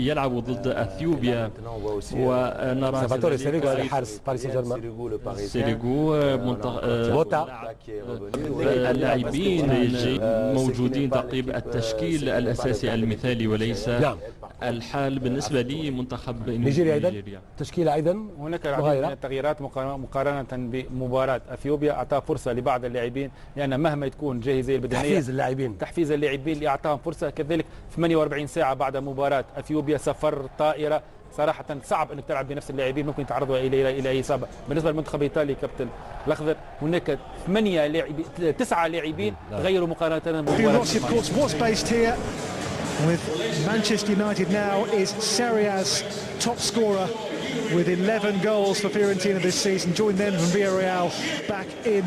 يلعب ضد أثيوبيا، ونرى حارس باريس سان جيرمان سيريغو اللاعبين موجودين تقريبا التشكيل الأساسي المثالي وليس الحال بالنسبة لمنتخب نيجيريا. أيضا تشكيلة أيضا هناك العديد من التغييرات مقارنة بمباراة أثيوبيا. أعطى فرصة لبعض اللاعبين، لأن مهما تكون جاهزية البدنية تحفيز اللاعبين لإعطاهم فرصة. كذلك 48 ساعة بعد مباراة أثيوبيا سفر طائرة، صراحة صعب أنك تلعب بنفس اللاعبين، ممكن تعرضوا إلى إصابة. بالنسبة للمنتخب الإيطالي كابتن الأخضر هناك 9 لاعبين غيروا مقارنة بمباراة. With Manchester United now is Serie A's top scorer with 11 goals for Fiorentina this season, joined then from Villarreal back in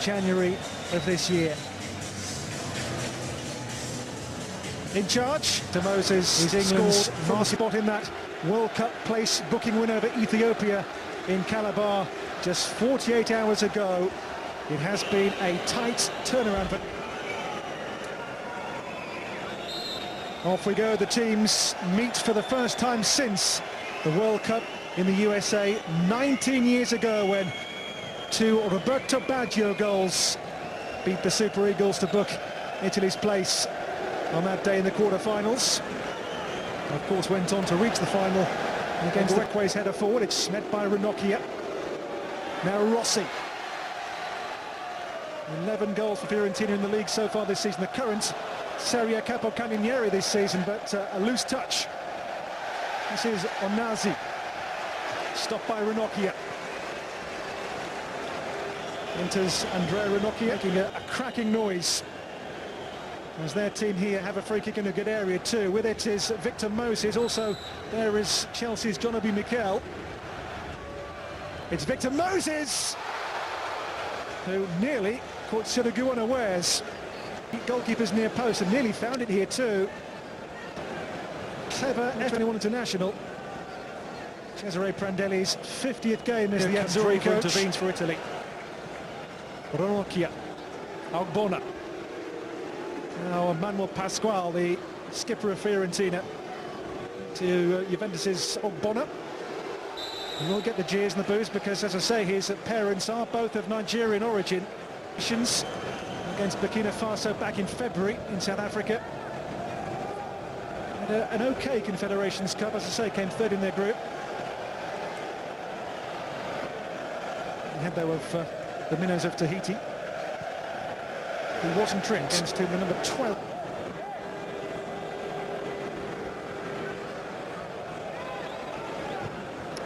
January of this year. In charge, De Moses is England's last spot in that World Cup place booking win over Ethiopia in Calabar just 48 hours ago. It has been a tight turnaround. Off we go, the teams meet for the first time since the World Cup in the USA 19 years ago, when 2 Roberto Baggio goals beat the Super Eagles to book Italy's place on that day in the quarter-finals. Of course went on to reach the final against Rekwe's header forward. It's met by Ranocchia. Now Rossi. 11 goals for Fiorentina in the league so far this season. The current Serie A capocannoniere this season, but a loose touch. This is Onazi, stopped by Ranocchia. Enters Andrea Ranocchia, making a cracking noise as their team here have a free kick in a good area too. With it is Victor Moses. Also there is Chelsea's John Obi Mikel. It's Victor Moses who nearly caught Sirigu unawares. Goalkeeper's near post and nearly found it here too. Clever F21 international. Cesare Prandelli's 50th game as the Azzurri coach. Intervenes for Italy. Ranocchia. Ogbonna. Now Manuel Pasquale, the skipper of Fiorentina, to Juventus's Ogbonna. He will get the jeers and the boos because, as I say, his parents are both of Nigerian origin. Against Burkina Faso back in February in South Africa. And an OK Confederations Cup, as I say, came third in their group. Ahead though of the minnows of Tahiti. He wasn't tricked against the number 12.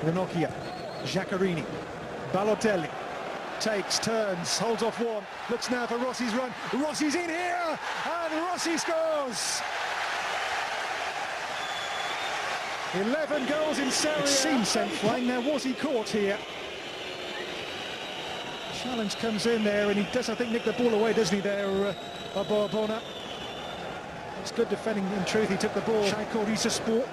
Ranocchia, Giaccherini, Balotelli. Takes, turns, holds off one, looks now for Rossi's run. Rossi's in here, and Rossi scores! 11 goals in Serie A. It seems sent flying. Now, was he caught here? Challenge comes in there, and he does, I think, nick the ball away, doesn't he, there, Ogbonna? It's good defending, in truth. He took the ball. Shaiko Risaspor.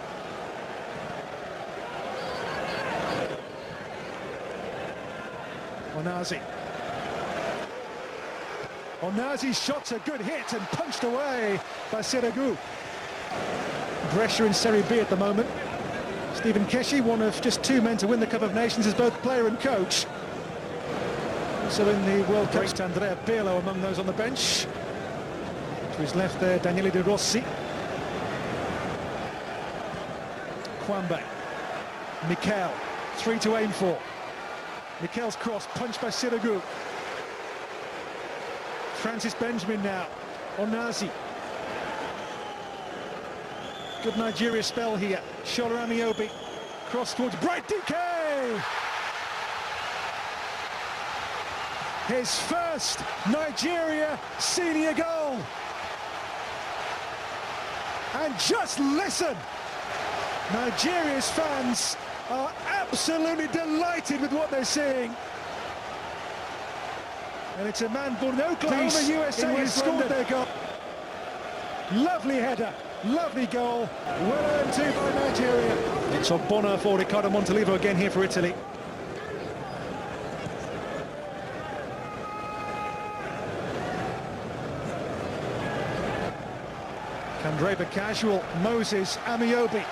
Onazi's shot's a good hit and punched away by Sirigu. Pressure in Serie B at the moment. Stephen Keshi, one of just 2 men to win the Cup of Nations, as both player and coach. Also in the World Cup, Andrea Pirlo among those on the bench. To his left there, Daniele De Rossi. Kwambe. Mikel, 3 to aim for. Mikel's cross, punched by Sirigu. Francis Benjamin now. Onazi. Good Nigeria spell here. Shola Ameobi. Cross towards Bright Dike. His first Nigeria senior goal. And just listen. Nigeria's fans are absolutely delighted with what they're seeing. And it's a man born in Oklahoma, USA, who scored their goal. Lovely header, lovely goal. Well earned too by Nigeria. It's Ogbonna for Riccardo Montolivo again here for Italy. Candreva casual, Moses, Ameobi.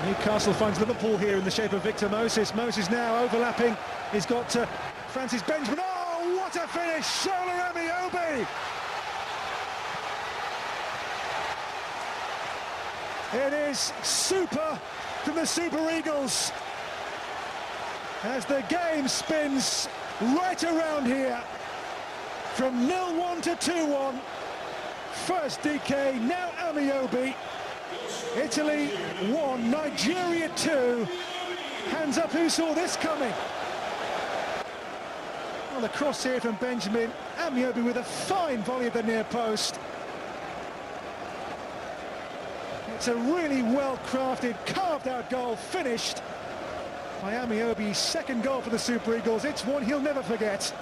Newcastle finds Liverpool here in the shape of Victor Moses. Moses now overlapping. He's got Francis Benjamin. Oh, what a finish! Shola Ameobi! It is super from the Super Eagles as the game spins right around here from 0-1 to 2-1. First Dike, now Ameobi. Italy 1, Nigeria 2. Hands up, who saw this coming? Well, the cross here from Benjamin. Ameobi with a fine volley at the near post. It's a really well-crafted, carved-out goal, finished by Ameobi's second goal for the Super Eagles. It's one he'll never forget.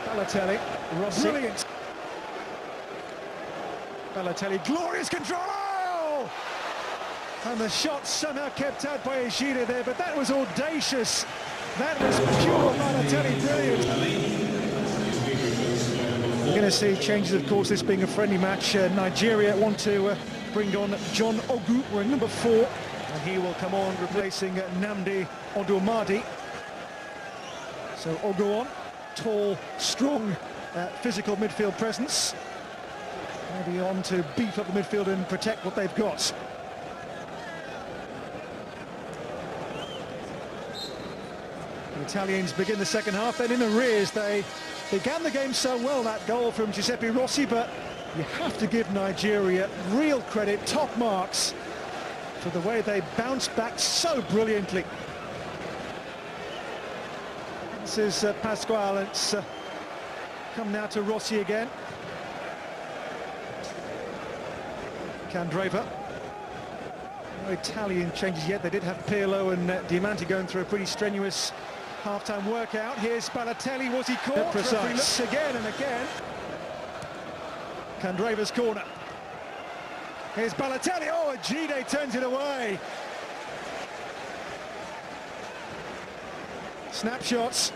Balotelli, Rossi. Brilliant. Balotelli, glorious control! Oh! And the shot somehow kept out by Ejide there, but that was audacious. That was pure Balotelli, brilliant. We're going to see changes, of course, this being a friendly match. Nigeria want to bring on John Ogu, wearing number 4, and he will come on replacing Nnamdi Odomadi. So Ogu on, tall, strong, physical midfield presence. Maybe on to beef up the midfield and protect what they've got. The Italians begin the second half, then in arrears. They began the game so well, that goal from Giuseppe Rossi, but you have to give Nigeria real credit, top marks, for the way they bounced back so brilliantly. This is Pasquale. It's come now to Rossi again. Candreva. No Italian changes yet. They did have Pirlo and Diamanti going through a pretty strenuous half-time workout. Here's Balotelli. Was he caught? Referee looks again and again. Candreva's corner. Here's Balotelli. Oh, Ejide turns it away. Snapshots.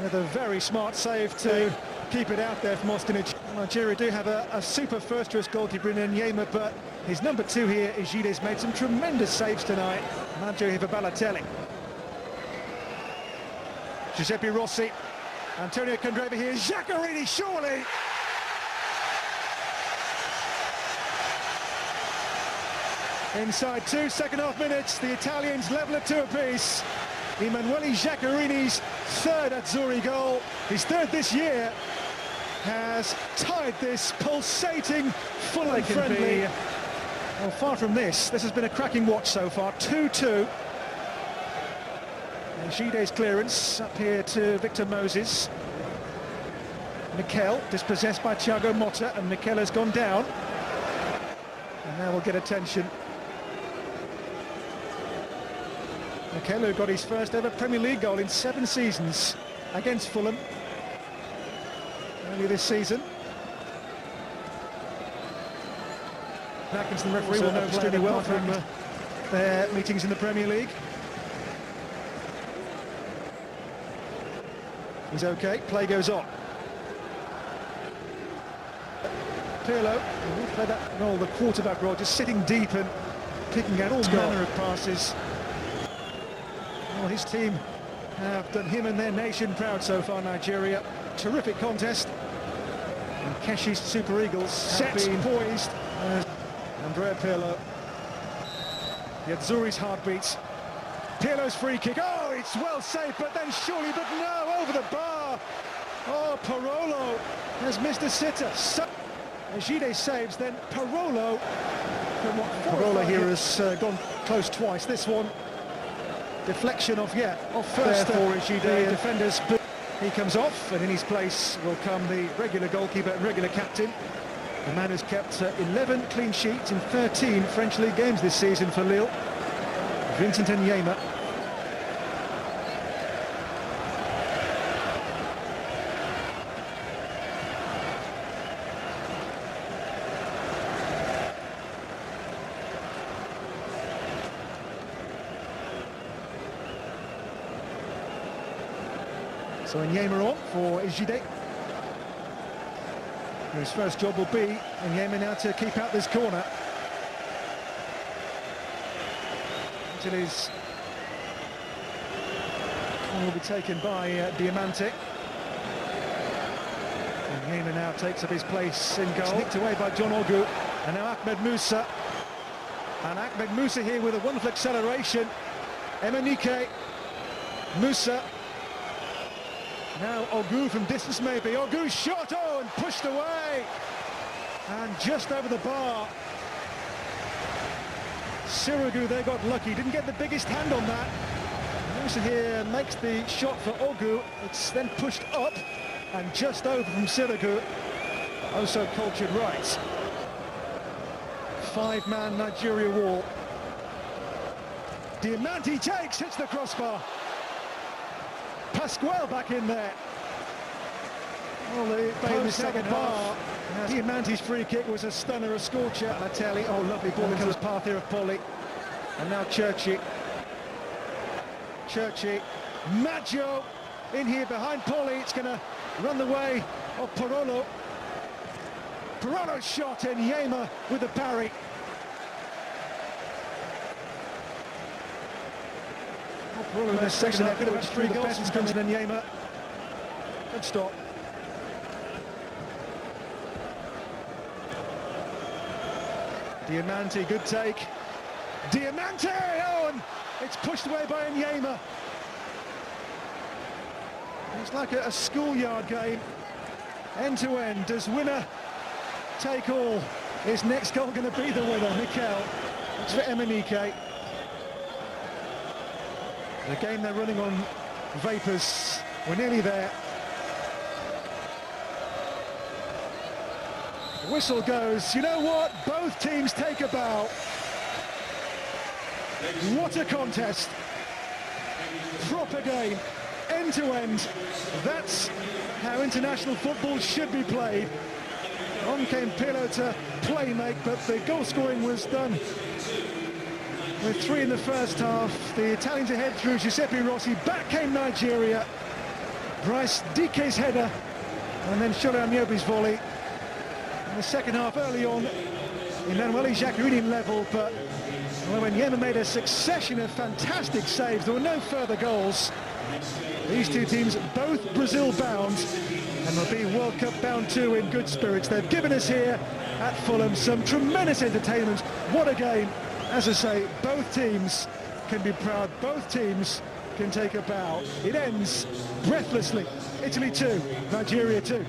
With a very smart save to keep it out there from Ostinic. Nigeria do have a super first-choice goalkeeper in Nyema, but his number 2 here, Ejide's made some tremendous saves tonight. Maggio here for Balotelli. Giuseppe Rossi. Antonio Candreva here. Giaccherini, surely! Inside 2 second half minutes, the Italians level at 2 apiece. Emanuele Giaccherini's 3rd Azzurri goal, his 3rd this year, has tied this pulsating, full and friendly. Well, far from this. This has been a cracking watch so far. 2-2. Ejide's clearance up here to Victor Moses. Mikel dispossessed by Thiago Motta, and Mikel has gone down. And now we'll get attention. Mikel, who got his first ever Premier League goal in 7 seasons against Fulham earlier this season. Atkinson, the referee, will know extremely well from their meetings in the Premier League. He's okay, play goes on. Pirlo, will play that role, the quarterback role, just sitting deep and picking out all manner of passes. Well, his team have done him and their nation proud so far, Nigeria. Terrific contest. And Keshi's Super Eagles set poised. Andrea Pirlo. The Azzurri's heartbeats. Pirlo's free kick. Oh, it's well saved, but then surely, but no, over the bar. Oh, Parolo has missed a sitter. So, Ejide saves, then Parolo. Parolo here has gone close twice. This one, deflection off first for Ejide. Defenders. He comes off, and in his place will come the regular goalkeeper and regular captain. The man who's kept 11 clean sheets in 13 French League games this season for Lille, Vincent Nyema. So Nyema on for Ejide. His first job will be in Yemen now to keep out this corner. Until his corner will be taken by Diamante. And Yemen now takes up his place in goal. Nicked away by John Ogu. And now Ahmed Musa. And Ahmed Musa here with a wonderful acceleration. Emenike. Musa. Now Ogu from distance maybe. Ogu shot, oh, and pushed away. And just over the bar. Sirigu, they got lucky. Didn't get the biggest hand on that. Musa here makes the shot for Ogu. It's then pushed up and just over from Sirigu. Oh, so cultured right. Five-man Nigeria wall. Diamante takes, hits the crossbar. Pasquale back in there. Well, the second half. Diamante's free kick was a stunner, a scorcher. Latelli, oh, lovely ball into the path here of Poli. And now Churchy. Maggio in here behind Poli. It's going to run the way of Parolo. Parolo's shot in, Yema with the parry. Parolo in the second half, could have had 3 goals from Spencer and Yema. Good stop. Diamante, good take. Diamante! Oh, and it's pushed away by Nyema. It's like a schoolyard game, end to end. Does winner take all? Is next goal going to be the winner? Mikel. It's for Emenike. The game they're running on vapours. We're nearly there. The whistle goes. You know what? Both teams take a bow. What a contest. Proper game. End to end. That's how international football should be played. On came Pirlo to play make, but the goal scoring was done with 3 in the first half. The Italians ahead through Giuseppe Rossi. Back came Nigeria. Bright Dike's header, and then Shola Ameobi's volley. In the second half, early on, Emmanuel Jacqueline level, but when Yemen made a succession of fantastic saves, there were no further goals. These two teams, both Brazil bound, and will be World Cup bound too in good spirits. They've given us here at Fulham some tremendous entertainment. What a game. As I say, both teams can be proud, both teams can take a bow. It ends breathlessly. Italy 2, Nigeria 2.